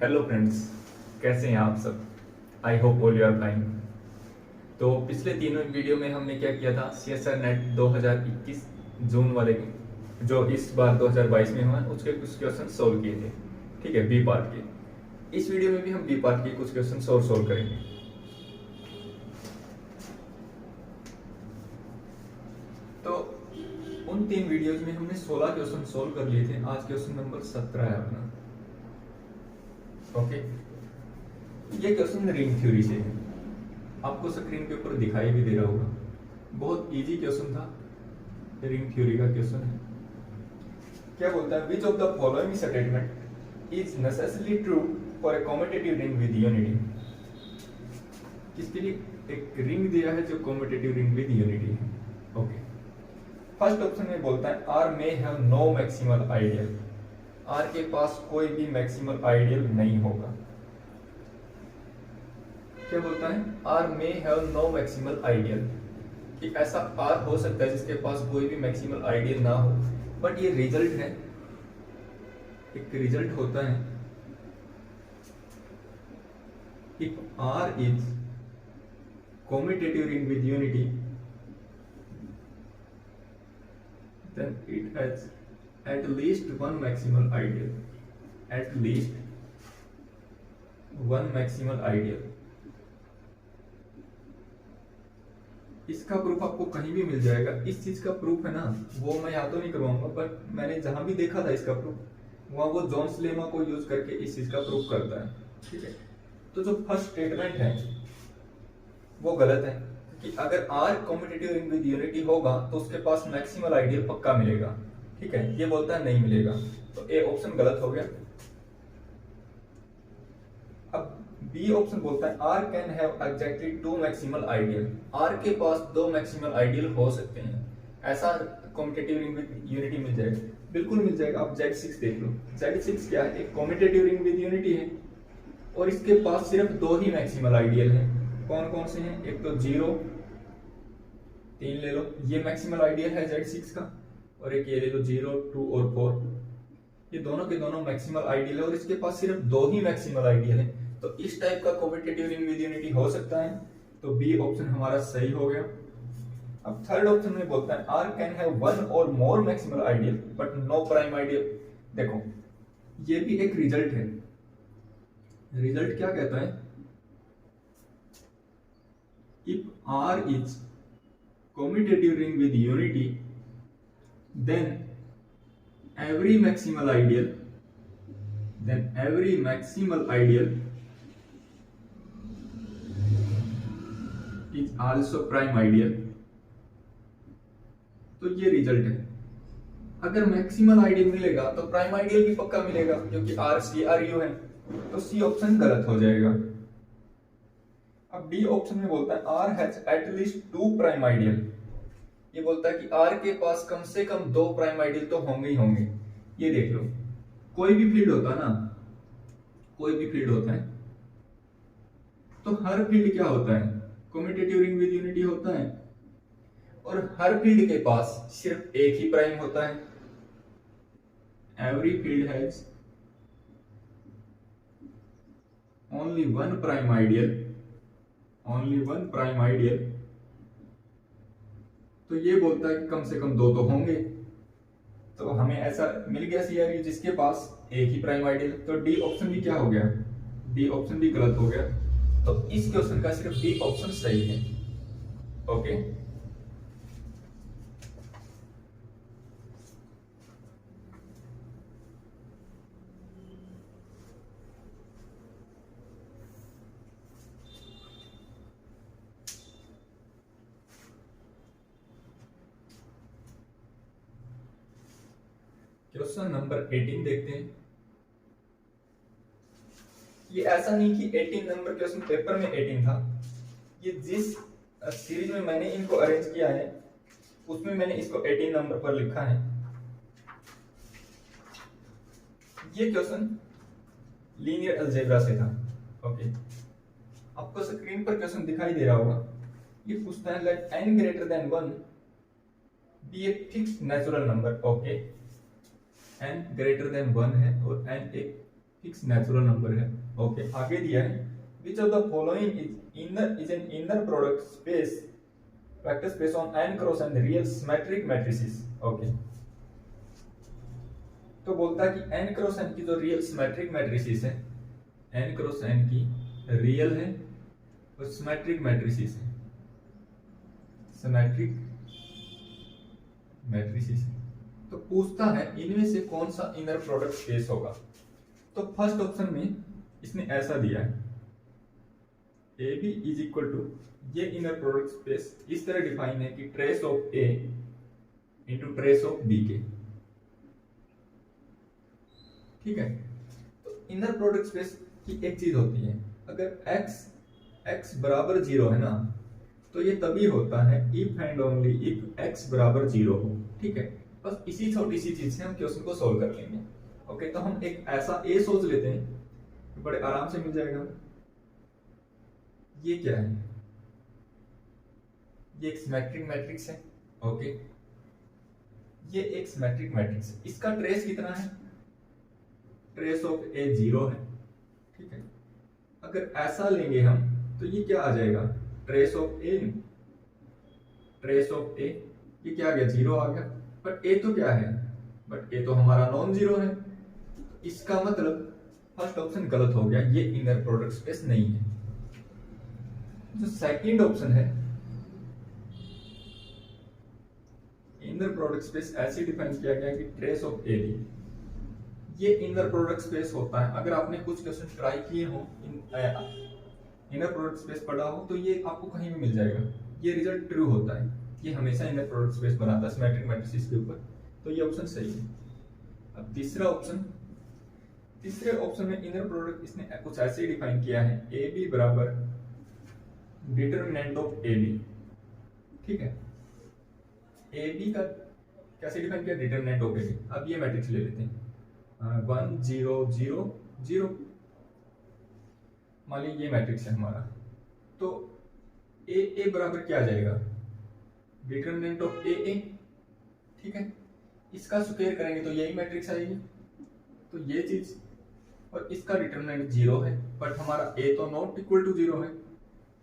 Hello friends, कैसे हैं आप सब। I hope all you are fine. तो पिछले तीनों वीडियो में हमने क्या किया था, C S R NET 2021 June वाले के जो इस बार 2022 में हुआ उसके कुछ क्वेश्चन सोल्व किए थे। ठीक है, बी पार्ट के। इस वीडियो में भी हम बी पार्ट के कुछ क्वेश्चन और सोल्व करेंगे। तो उन तीन वीडियोज में हमने 16 क्वेश्चन सोल्व कर लिए थे। आज क्वेश्चन नंबर 17 है अपना। ओके, ये क्वेश्चन रिंग थ्योरी से है। आपको स्क्रीन के ऊपर दिखाई भी दे रहा होगा। बहुत इजी क्वेश्चन था, रिंग थ्योरी का क्वेश्चन है। क्या बोलता है, which of the following statement is necessarily true for a commutative ring with unity. किसके लिए एक रिंग दिया है जो कॉम्यूटेटिव रिंग विद यूनिटी है। ओके, फर्स्ट ऑप्शन में बोलता है R may have no maximal ideal. R के पास कोई भी मैक्सिमल आइडियल नहीं होगा। क्या बोलता है, R may have no maximal ideal, कि ऐसा आर हो सकता है जिसके पास कोई भी मैक्सिमल आइडियल ना हो। बट ये रिजल्ट है, एक रिजल्ट होता है। If R is commutative ring with unity, then it has at least one maximal ideal. At least one maximal ideal. इसका प्रूफ आपको कहीं भी मिल जाएगा। इस चीज का प्रूफ है ना, वो मैं यहाँ तो नहीं करवाऊंगा, पर मैंने जहां भी देखा था इसका प्रूफ, वहां वो जोन्स लेमा को यूज करके इस चीज का प्रूफ करता है। ठीक है, तो जो फर्स्ट स्टेटमेंट है वो गलत है कि अगर R commutative ring with unity होगा तो उसके पास मैक्सिमल आइडियल पक्का मिलेगा। ठीक है, ये बोलता है नहीं मिलेगा, तो ए ऑप्शन गलत हो गया। अब बी ऑप्शन बोलता है R can have exactly two maximal ideal. R के पास दो मैक्सिमल आइडियल हो सकते हैं, ऐसा कॉम्पिटिटिव रिंग विद यूनिटी मिल जाएगा। बिल्कुल मिल जाएगा। अब Z6 देख लो, Z6 क्या है, एक कॉम्पिटिटिव रिंग विद यूनिटी है और इसके पास सिर्फ दो ही मैक्सिमल आइडियल है। कौन कौन से हैं, एक तो 0, 3 ले लो, ये मैक्सिमल आइडियल है Z6 का, और एक ये ले लो 0, 2 और 4, ये दोनों के दोनों मैक्सिमल आइडियल है और इसके पास सिर्फ दो ही मैक्सिमल आइडियल है। तो इस टाइप का कॉम्पिटिटिव रिंग विद यूनिटी हो सकता है, तो बी ऑप्शन हमारा सही हो गया। अब थर्ड ऑप्शन में बोलता है R can have one or more maximal ideal but no prime ideal. देखो, ये भी एक रिजल्ट है। रिजल्ट क्या कहता है, if R is commutative ring with unity, then every maximal ideal is also prime ideal। तो ये रिजल्ट है। अगर मैक्सिमल आइडियल मिलेगा तो प्राइम आइडियल भी पक्का मिलेगा, क्योंकि R C R U है, तो सी ऑप्शन गलत हो जाएगा। अब डी ऑप्शन में बोलता है R has at least two prime ideal. ये बोलता है कि आर के पास कम से कम दो प्राइम आइडियल तो होंगे ही होंगे। ये देख लो, कोई भी फील्ड होता है ना, कोई भी फील्ड होता है, तो हर फील्ड क्या होता है, कम्यूटेटिव रिंग विद यूनिटी होता है, और हर फील्ड के पास सिर्फ एक ही प्राइम होता है। Every field has only one prime ideal, only one prime ideal. तो ये बोलता है कि कम से कम दो तो होंगे, तो हमें ऐसा मिल गया सीआरयू जिसके पास एक ही प्राइम आइडियल। तो डी ऑप्शन भी क्या हो गया, डी ऑप्शन भी गलत हो गया। तो इस क्वेश्चन का सिर्फ डी ऑप्शन सही है। ओके, क्वेश्चन नंबर 18 देखते हैं। ये ऐसा नहीं कि 18 नंबर क्वेश्चन पेपर में 18 था, ये जिस सीरीज में मैंने इनको अरेंज किया है उसमें मैंने इसको 18 नंबर पर लिखा है। ये क्वेश्चन लीनियर अलजेब्रा से था। ओके, आपको स्क्रीन पर क्वेश्चन दिखाई दे रहा होगा। ये पूछता है let n greater than 1 be a fixed natural number. Okay, n greater than 1 है और n एक फिक्स नेचुरल नंबर है। ओके, आगे दिया है which of the following is an inner product space vector space on n cross n real symmetric matrices. Okay, तो बोलता है कि n क्रॉस n की जो रियल सिमेट्रिक मैट्रिसेस है, n क्रॉस n की रियल है और सिमेट्रिक मैट्रिसेस है, सिमेट्रिक मैट्रिसेस। तो पूछता है इनमें से कौन सा इनर प्रोडक्ट स्पेस होगा। तो फर्स्ट ऑप्शन में इसने ऐसा दिया है A B is equal to, ये इनर प्रोडक्ट स्पेस इस तरह डिफाइन है कि trace of A into trace of B के। ठीक है, तो इनर प्रोडक्ट स्पेस की एक चीज होती है, अगर x बराबर 0 है ना, तो ये तभी होता है if and only if x बराबर 0 हो। ठीक है, बस इसी छोटी सी चीज से हम क्वेश्चन को सॉल्व कर लेंगे। ओके, तो हम एक ऐसा ए सोच लेते हैं, बड़े आराम से मिल जाएगा। ये क्या है, ये एक सिमेट्रिक मैट्रिक्स है। ओके, ये एक सिमेट्रिक मैट्रिक्स है, इसका ट्रेस कितना है, ट्रेस ऑफ ए 0 है। ठीक है, अगर ऐसा लेंगे हम तो ये क्या आ जाएगा, trace of A, trace of A, ये क्या आ गया, 0 आ गया। बट ए तो क्या है, बट ए तो हमारा नॉन जीरो है, तो इसका मतलब फर्स्ट ऑप्शन गलत हो गया, ये इनर प्रोडक्ट स्पेस नहीं है। जो सेकंड ऑप्शन है, इनर प्रोडक्ट स्पेस ऐसे डिफाइन किया गया कि ट्रेस ऑफ ए बी, ये इनर प्रोडक्ट स्पेस होता है। अगर आपने कुछ क्वेश्चन ट्राई किए हो, इनर प्रोडक्ट स्पेस पढ़ा हो, तो ये आपको कहीं भी मिल जाएगा, ये रिजल्ट ट्रू होता है, ये हमेशा इनर प्रोडक्ट स्पेस बनाता है सिमेट्रिक मैट्रिसेस के ऊपर। तो ये ऑप्शन सही है। अब तीसरा ऑप्शन, तीसरे ऑप्शन में इनर प्रोडक्ट इसने कुछ ऐसे डिफाइन किया है, ए बी बराबर डिटरमिनेंट ऑफ ए बी। ठीक है, ए बी का कैसे डिफाइन किया, डिटरमिनेंट ऑफ ए बी। अब ये मैट्रिक्स ले लेते हैं, 1 0 0 0, मान लीजिए ये मैट्रिक्स है हमारा, तो ए बराबर क्या आ जाएगा, डिटरमिनेंट ऑफ ए। ठीक है, इसका स्क्वायर करेंगे तो यही मैट्रिक्स आएगी, तो ये चीज, और इसका डिटरमिनेंट 0 है, बट हमारा ए तो नॉट इक्वल टू 0 है।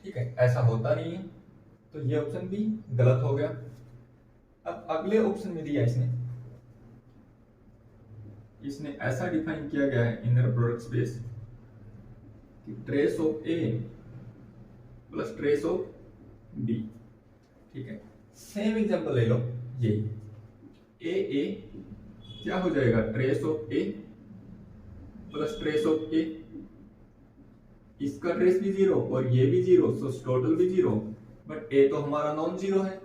ठीक है, ऐसा होता नहीं है, तो ये ऑप्शन भी गलत हो गया। अब अगले ऑप्शन में दिया इसने ऐसा डिफाइन किया गया है इनर प्रोडक्ट स्पेस कि trace of A plus trace of B. ठीक है, सेम एग्जांपल ले लो, ये ए क्या हो जाएगा, trace of A plus trace of A, इसका ट्रेस भी 0 और ये भी 0, सो टोटल भी 0, बट ए तो हमारा नॉन 0 है,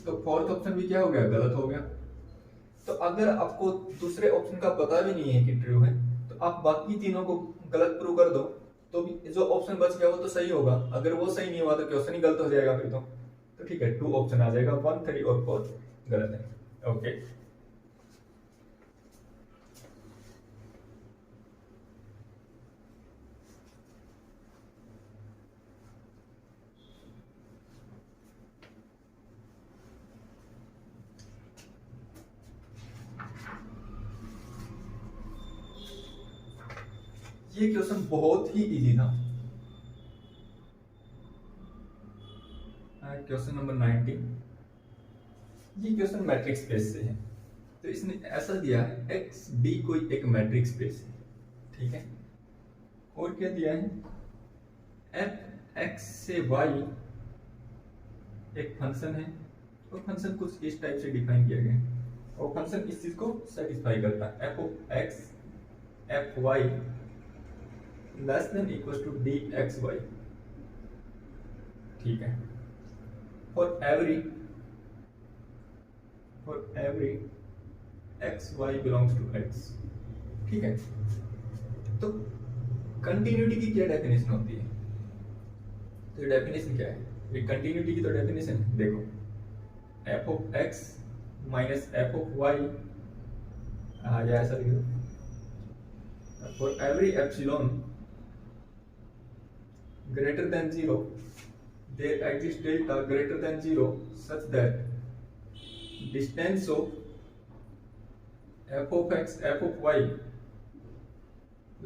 तो फोर्थ ऑप्शन भी क्या हो गया, गलत हो गया। तो अगर आपको दूसरे ऑप्शन का पता भी नहीं है कि ट्रू है, तो आप बाकी तीनों को गलत प्रूव कर दो, तो भी जो ऑप्शन बच गया वो तो सही होगा। अगर वो सही नहीं हुआ तो क्वेश्चन ही गलत हो जाएगा फिर तो ठीक है, 2 ऑप्शन आ जाएगा, 1 3 और 4 गलत है। ओके, ये क्वेश्चन बहुत ही इजी था। क्वेश्चन नंबर 19, ये क्वेश्चन मैट्रिक्स स्पेस से है, तो इसने ऐसा दिया है एक्स बी कोई एक मैट्रिक्स स्पेस है। ठीक है, और क्या दिया है, एफ एक्स से वाई एक फंक्शन है, और फंक्शन कुछ इस टाइप से डिफाइन किया गया है, और फंक्शन इस चीज को सेटिस्फाई करता है, F of X F Y less than equal to D X Y. ठीक है, for every X Y belongs to X. ठीक है, तो कंटिन्यूटी की क्या डेफिनेशन होती है, तो डेफिनेशन क्या है, ये कंटिन्यूटी की तो डेफिनेशन है, देखो f of x minus f of y आ जाए, ऐसा लिख दो, for every epsilon greater than 0 there exists delta greater than 0 such that distance of f of x f of y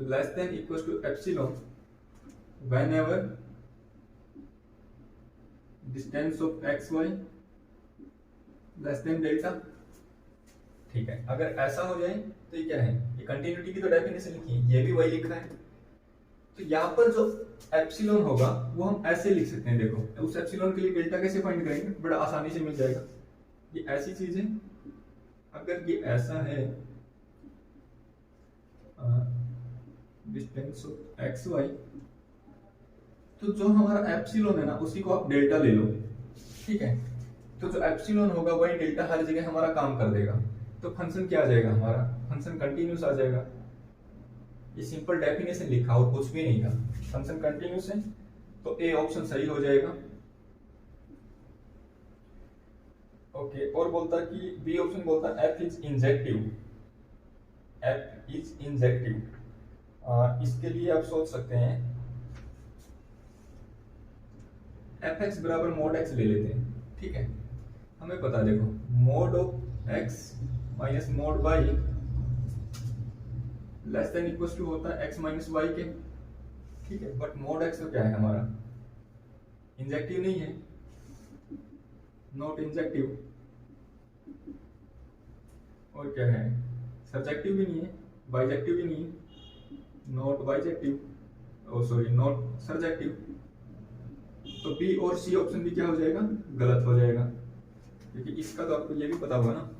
less than equal to epsilon whenever distance of X Y less than delta. ठीक है, अगर ऐसा हो जाए तो ये क्या है, ये कंटिन्यूटी की तो डेफिनेशन लिखी है, ये भी वही लिखा है। तो यहाँ पर जो एप्सिलॉन होगा वो हम ऐसे लिख सकते हैं, देखो उस एप्सिलॉन के लिए डेल्टा कैसे फाइंड करेंगे, बड़ा आसानी से मिल जाएगा। ये ऐसी चीज है, अगर ये ऐसा है डिस्टेंस ऑफ एक्स वाई, तो जो हमारा एप्सिलॉन है ना उसी को आप डेल्टा ले लो। ठीक है, तो जो एप्सिलॉन होगा वही डेल्टा हर जगह हमारा काम कर देगा। तो फंक्शन क्या आ जाएगा, हमारा फंक्शन कंटिन्यूस आ जाएगा। ये सिंपल डेफिनेशन लिखा और कुछ भी नहीं था, फंक्शन कंटिन्यूस है तो ए ऑप्शन सही हो जाएगा। ओके, और बोलता कि बी ऑप्शन बोलता F is injective, F is injective. इसके लिए आप सोच सकते हैं एफ एक्स बराबर मोड एक्स ले लेते हैं। ठीक है, हमें पता देखो mod of x minus mod Y less than equal to होता है एक्स माइनस वाई के। ठीक है, बट मोड एक्स तो क्या है हमारा, इंजेक्टिव नहीं है, नॉट इंजेक्टिव, और क्या है सब्जेक्टिव भी नहीं है, बाइजेक्टिव भी नहीं है, not bijective, O sorry not surjective. तो बी और सी ऑप्शन भी क्या हो जाएगा, गलत हो जाएगा, क्योंकि इसका तो आपको ये भी पता होगा ना,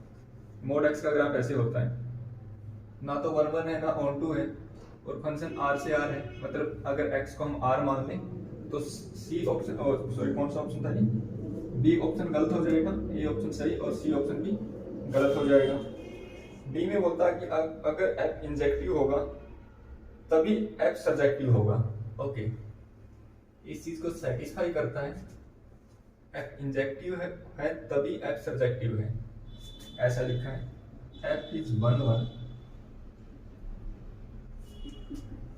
मोड एक्स का ग्राफ ऐसे होता है, ना तो 1 1 है ना ऑन 2 है, और फंक्शन r से r है, मतलब अगर x को हम r मान लें तो सी ऑप्शन, सॉरी कौन सा ऑप्शन था ये, बी ऑप्शन गलत हो जाएगा, ए ऑप्शन सही और सी ऑप्शन भी गलत हो जाएगा। डी में बोलता है कि अगर f इंजेक्टिव होगा तभी f सब्जेक्टिव होगा। ओके, इस चीज को सेटिस्फाई करता है, f इंजेक्टिव है तभी f सब्जेक्टिव है, ऐसा लिखा है। f is 1 1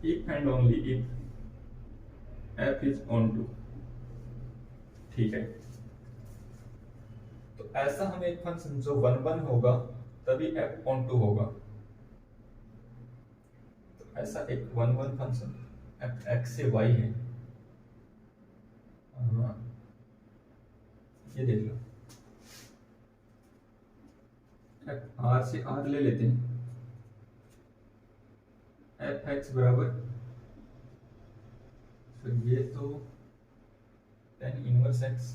if and only if f is on 2। ठीक है, तो ऐसा हमें एक फंक्शन जो 1 1 होगा तभी f on 2 होगा, तो ऐसा एक 1 1 फंक्शन f x से y है। ये देख लो, f r से r ले लेते हैं, एफ एक्स बराबर, तो ये तो tan inverse x,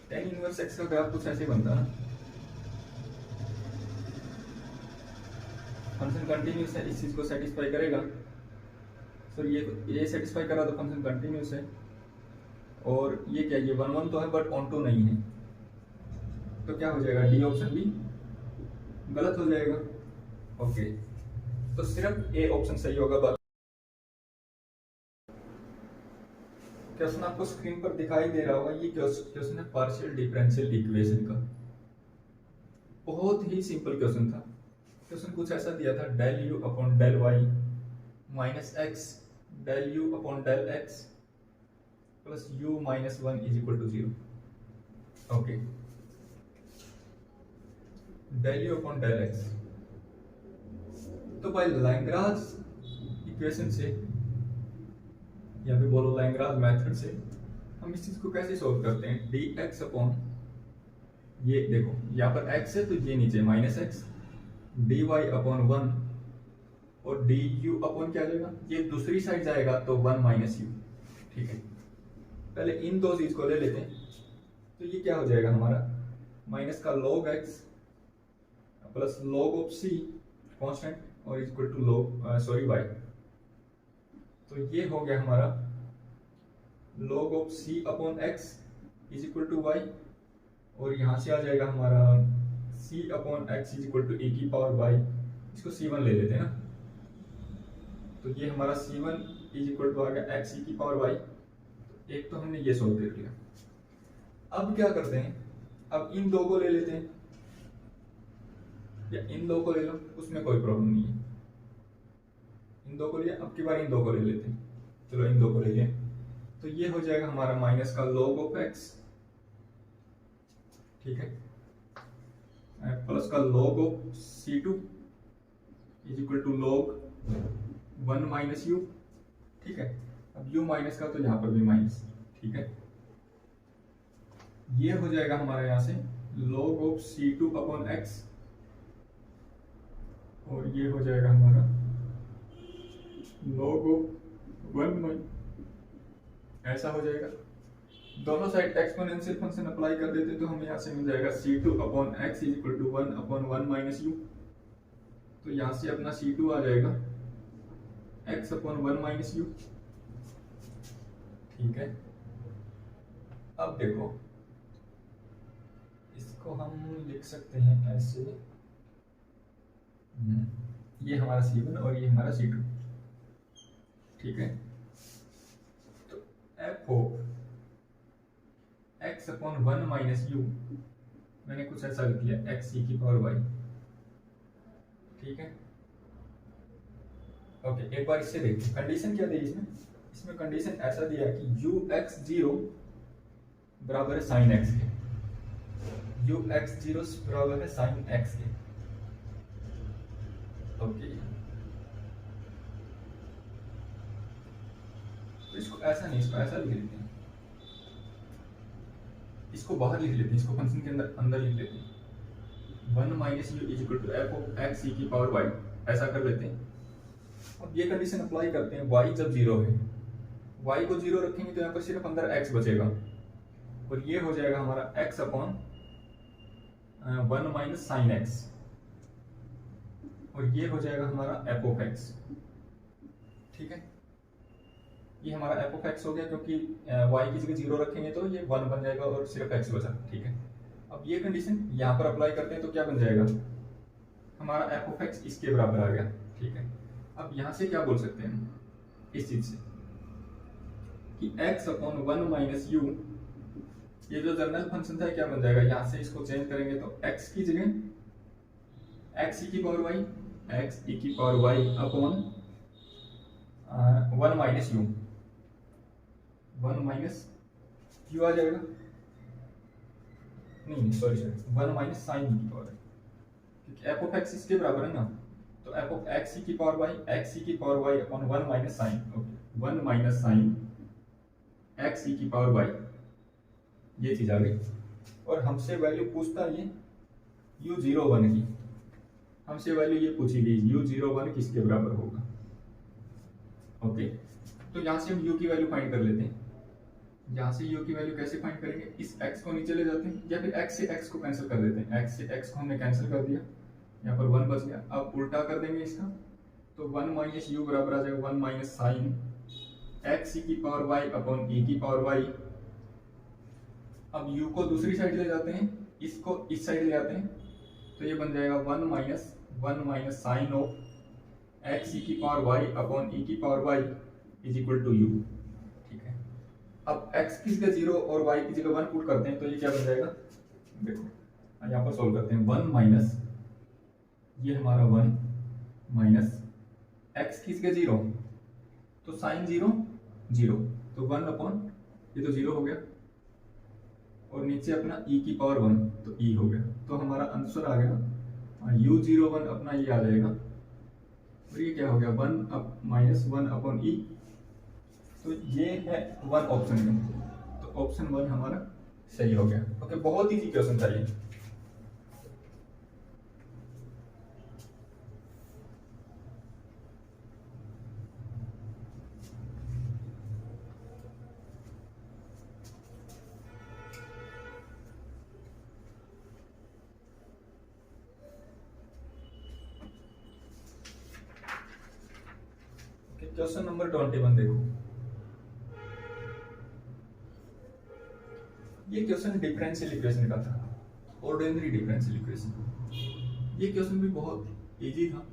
tan inverse x का ग्राफ कुछ ऐसे बनता है, फंक्शन कंटिन्यूस है, इस चीज को सेटिस्फाई करेगा। सर ये सेटिस्फाई करा तो फंक्शन कंटिन्यूस है, और ये क्या, ये 1 1 तो है बट ऑन 2 नहीं है, तो क्या हो जाएगा, डी ऑप्शन भी गलत हो जाएगा। ओके, तो सिर्फ ए ऑप्शन सही होगा। बात क्वेश्चन आपको स्क्रीन पर दिखाई दे रहा होगा, ये क्वेश्चन है पार्शियल डिफरेंशियल इक्वेशन का, बहुत ही सिंपल क्वेश्चन था। क्वेश्चन कुछ ऐसा दिया था, del U upon del Y minus X del U upon del X plus U minus 1 is equal to 0। Okay, del U upon del X, तो बाय लैग्रांज इक्वेशन से या फिर बोलो लैग्रांज मेथड से हम इस चीज को कैसे सॉल्व करते हैं, डी एक्स अपॉन, ये देखो यहाँ पर x है तो ये नीचे minus X, D Y upon 1 और डी यू अपॉन क्या जाएगा, ये दूसरी साइड जाएगा तो 1 माइनस यू। ठीक है, पहले इन दो चीज को ले लेते हैं, तो ये क्या हो जाएगा हमारा, माइनस का log x plus log of c constant और equal to log sorry y, तो ये हो गया हमारा log of c upon x is equal to y, और यहां से आ जाएगा हमारा c upon x is equal to e की पावर y, इसको c1 ले लेते हैं ना, तो ये हमारा c1 इज इक्वल टू आ गया x e की पावर y। तो एक तो हमने ये सॉल्व कर लिया, अब क्या करते हैं, अब इन दो को ले लेते हैं, या इन दो को ले लो, उसमें कोई प्रॉब्लम नहीं है, इन दो को लिया, अब की बार इन दो को ले लेते हैं, चलो इन दो को ले लें, तो ये हो जाएगा हमारा माइनस का log ऑफ x, ठीक है, प्लस उसका log of C2 is equal to log 1 minus U. ठीक है, अब u माइनस का तो यहाँ पर भी माइनस। ठीक है, ये हो जाएगा हमारा यहाँ से log of C2 upon x, और ये हो जाएगा हमारा log ऑफ 1 ऐसा हो जाएगा। दोनों साइड एक्सपोनेंशियल फंक्शन अप्लाई कर देते तो हमें यहाँ से मिल जाएगा C2 upon X is equal to 1 upon 1 minus U. तो यहाँ से अपना C2 आ जाएगा x अपॉन 1 माइनस यू। ठीक है, अब देखो इसको हम लिख सकते हैं ऐसे, ये हमारा C1 और ये हमारा C2। ठीक है, तो f of x upon 1 minus you मैंने कुछ ऐसा लिख लिया x e की पावर y। ठीक है, ओके, एक बार इससे देखिए कंडीशन क्या दी इसमें। इसमें कंडीशन ऐसा दिया कि ux0 बराबर है साइन x के, ux0 बराबर है साइन x के। ओके, तो इसको ऐसा नहीं, इसको ऐसा लिख लेते हैं, इसको बाहर लिख लेते हैं, इसको फंक्शन के अंदर अंदर लिख लेते हैं 1 minus u is equal to f of x ई की पावर वाई, ऐसा कर लेते हैं। अब ये कंडीशन अप्लाई करते हैं, y जब 0 है, y को 0 रखेंगे तो यहाँ पर सिर्फ अंदर x बचेगा, और ये हो जाएगा हमारा x upon 1 minus sine x, और ये हो जाएगा हमारा एफ ऑफ एक्स। ठीक है, ये हमारा एफ ऑफ एक्स हो गया, क्योंकि y की जगह 0 रखेंगे तो ये 1 बन जाएगा और सिर्फ x बचा। ठीक है, अब ये कंडीशन यहाँ पर अप्लाई करते हैं तो क्या बन जाएगा, हमारा एफ ऑफ एक्स इसके बराबर आ गया। ठीक है, अब यहाँ से क्या बोल सकते हैं इस चीज से कि x अपॉन 1 माइनस यू, ये जो जनरल फंक्शन था क्या बन जाएगा, यहाँ से इसको चेंज करेंगे तो x की जगह x e की पावर y, x e की power y upon 1 minus u, 1 minus u आ जाएगा, नहीं सॉरी 1 माइनस साइन ई की पावर, क्योंकि एफ ऑफ एक्स इसके बराबर है ना, तो एफ ऑफ एक्स ई की पावर वाई, एक्स ई की power y upon 1 minus sine, okay 1 minus sine x ई की पावर वाई, ये चीज आ गई। और हमसे वैल्यू पूछता है ये u01 की, हमसे वैल्यू ये पूछी गई u01 किसके बराबर होगा। ओके, तो यहाँ से हम u की वैल्यू फाइंड कर लेते हैं। यहाँ से u की वैल्यू कैसे फाइंड करेंगे, इस x को नीचे ले जाते हैं, या फिर x से x को कैंसिल कर देते हैं। x से x को हमने कैंसिल कर दिया, यहाँ पर 1 बच गया। अब उल्टा कर देंगे इसका, तो 1 माइनस यू बराबर आ जाएगा 1 माइनस साइन एक्स ई की पावर y अपॉन e की पावर y। अब u को दूसरी साइड ले जाते हैं, इसको इस साइड ले जाते हैं, तो ये बन जाएगा 1 माइनस साइन ऑफ एक्स ई की पावर y अपॉन e की power y is equal to u। ठीक है, अब x की जगह 0 और y की जगह 1 पुट करते हैं तो ये क्या बन जाएगा, देखो यहाँ पर सॉल्व करते हैं, 1 माइनस ये हमारा 1 माइनस x की जगह 0, तो साइन 0 0, तो 1 अपॉन ये तो 0 हो गया, और नीचे अपना e की पावर 1, तो e हो गया। तो हमारा आंसर आ गया u01 अपना ये आ जाएगा, और ये क्या हो गया 1 अप माइनस 1 अपॉन e। तो ये है 1 ऑप्शन में, तो ऑप्शन 1 हमारा सही हो गया। ओके, बहुत इजी क्वेश्चन था ये। क्वेश्चन नंबर 21 देखो, ये क्वेश्चन डिफरेंशियल इक्वेशन का था, ऑर्डिनरी डिफरेंशियल इक्वेशन। ये क्वेश्चन भी बहुत इजी था,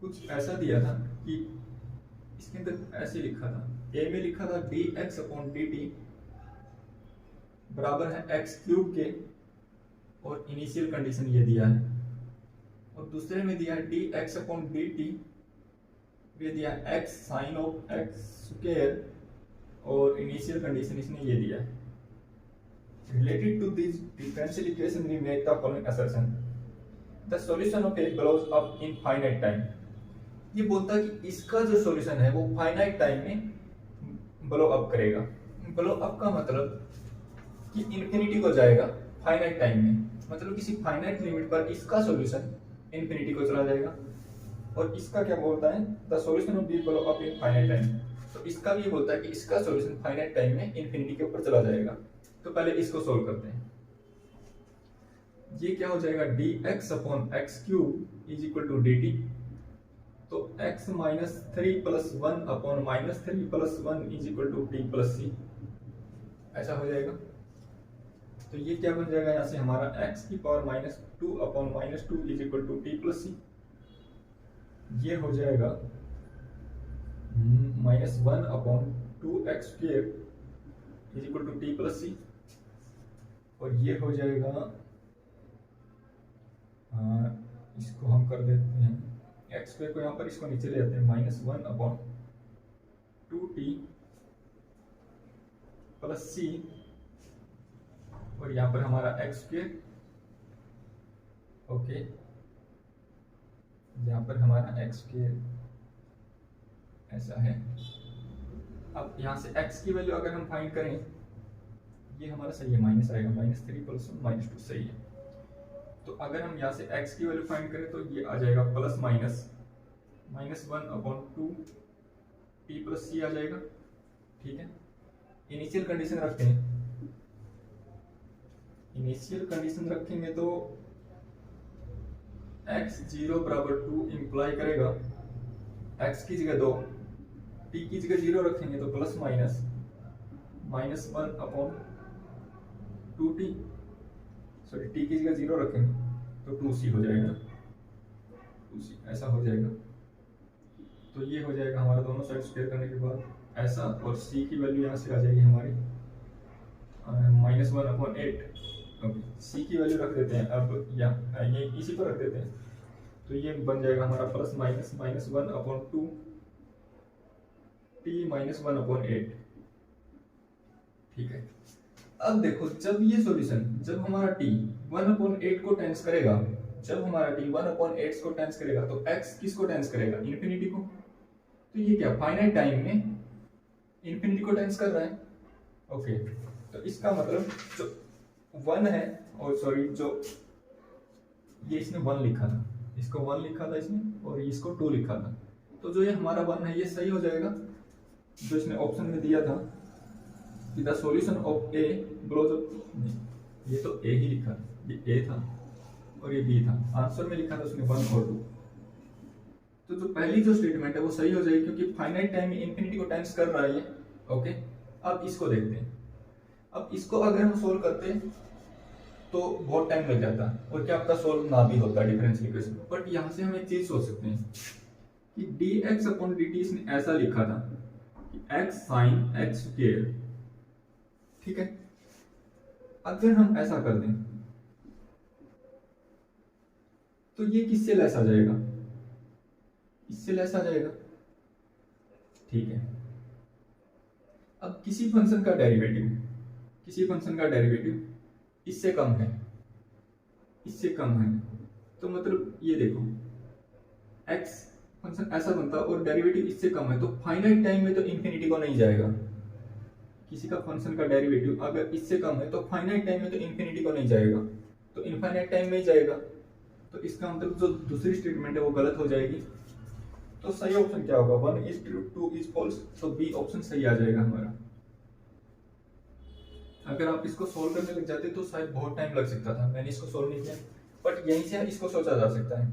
कुछ ऐसा दिया था कि इसके अंदर ऐसे लिखा था, ए में लिखा था dx अपॉन dt बराबर है x क्यूब के, और इनिशियल कंडीशन ये दिया है, और दूसरे में दिया है dx अपॉन dt, ये दिया x sine of x square, और इनिशियल कंडीशन इसने ये दिया है। Related to this differential equation we make the following assertion, the solution of A blows up in finite time. ये बोलता है कि इसका जो सॉल्यूशन है वो फाइनाइट टाइम में ब्लो अप करेगा। ब्लो अप का मतलब कि इंफिनिटी को जाएगा फाइनाइट टाइम में, मतलब किसी फाइनाइट लिमिट पर इसका सॉल्यूशन इंफिनिटी को चला जाएगा। और इसका क्या बोलता है, the solution of be blow up in finite time. तो इसका भी बोलता है कि इसका सॉल्यूशन फाइनाइट टाइम में इंफिनिटी के ऊपर चला जाएगा। तो पहले इसको सोल्व करते हैं। ये क्या हो जाएगा, dx upon x cube is equal to dt। तो x minus 3 plus 1 upon minus 3 plus 1 is equal to t plus c, ऐसा हो जाएगा। तो ये क्या बन जाएगा, यहाँ से हमारा x की power minus 2 upon minus 2 is equal to t plus c। ये हो जाएगा minus 1 upon 2x square is equal to t plus c। और ये हो जाएगा, इसको हम कर देते हैं एक्स स्क्वायर को यहाँ पर, इसको नीचे ले आते हैं, minus 1 upon 2t plus c। और यहाँ पर हमारा एक्स स्क्वायर, ओके, यहाँ पर हमारा एक्स स्क्वायर ऐसा है। अब यहाँ से x की वैल्यू अगर हम फाइंड करें, ये हमारा सही है, माइनस आएगा, माइनस 3 प्लस 1 माइनस 2 सही है। तो अगर हम यहाँ से x की वैल्यू फाइंड करें तो ये आ जाएगा plus minus 1 upon 2 t plus c आ जाएगा। ठीक है, इनिशियल कंडीशन रखते हैं। इनिशियल कंडीशन रखेंगे तो x 0 बराबर 2 इंप्लाई करेगा x की जगह 2, t की जगह 0 रखेंगे तो plus minus 1 upon 2t, sorry t की जगह 0 रखेंगे तो 2c हो जाएगा, 2c ऐसा हो जाएगा। तो ये हो जाएगा हमारा दोनों साइड स्क्वायर करने के बाद ऐसा, और c की वैल्यू यहाँ से आ जाएगी हमारी माइनस 1 अपॉन 8। ओके, c की वैल्यू रख देते हैं अब, यहाँ ये इसी पर रख देते हैं। तो ये बन जाएगा हमारा plus minus 1 upon 2 t minus 1 upon 8। ठीक है, अब देखो जब ये सॉल्यूशन, जब हमारा t 1 अपॉन 8 को टेंस करेगा, जब हमारा t 1 अपॉन 8 को टेंस करेगा तो x किसको टेंस करेगा, इंफिनिटी को। तो ये क्या फाइनाइट टाइम में इंफिनिटी को टेंस कर रहा है। ओके, तो इसका मतलब जो 1 है, और सॉरी जो ये इसने 1 लिखा था, इसको 1 लिखा था इसने, और इसको 2 लिखा था। तो जो ये हमारा 1 है ये सही हो जाएगा, जो इसने ऑप्शन में दिया था कि the solution of A blows up, ये तो ए ही लिखा, ये ए था और ये बी था, आंसर में लिखा था उसने 1 और 2। तो जो पहली जो स्टेटमेंट है वो सही हो जाएगी क्योंकि फाइनाइट टाइम में इंफिनिटी को टाइम्स कर रहा है ये। ओके, अब इसको देखते हैं। अब इसको अगर हम सोल्व करते हैं तो बहुत टाइम लग जाता है, और क्या आपका सोल्व ना भी होता है डिफरेंशियल इक्वेशन। बट यहाँ से हम एक चीज सोच सकते हैं कि dx अपॉन dt इसने ऐसा लिखा था कि x साइन x स्क्वायर। ठीक है, अगर हम ऐसा कर दें तो ये किससे लेस आ जाएगा, इससे लेस आ जाएगा। ठीक है, अब किसी फंक्शन का डेरिवेटिव इससे कम है, इससे कम है, तो मतलब ये देखो x फंक्शन ऐसा बनता है और डेरिवेटिव इससे कम है, तो फाइनाइट टाइम में तो इंफिनिटी को नहीं जाएगा। किसी का फंक्शन का डेरिवेटिव अगर इससे कम है तो फाइनाइट टाइम में तो इंफिनिटी को नहीं जाएगा, तो इनफाइनाइट टाइम में ही जाएगा। तो इसका मतलब जो दूसरी स्टेटमेंट है वो गलत हो जाएगी। तो सही ऑप्शन क्या होगा, 1 is true 2 is false, तो बी ऑप्शन सही आ जाएगा हमारा। अगर आप इसको सोल्व करने लग जाते तो शायद बहुत टाइम लग सकता था, मैंने इसको सोल्व नहीं किया, बट यहीं से इसको सोचा जा सकता है।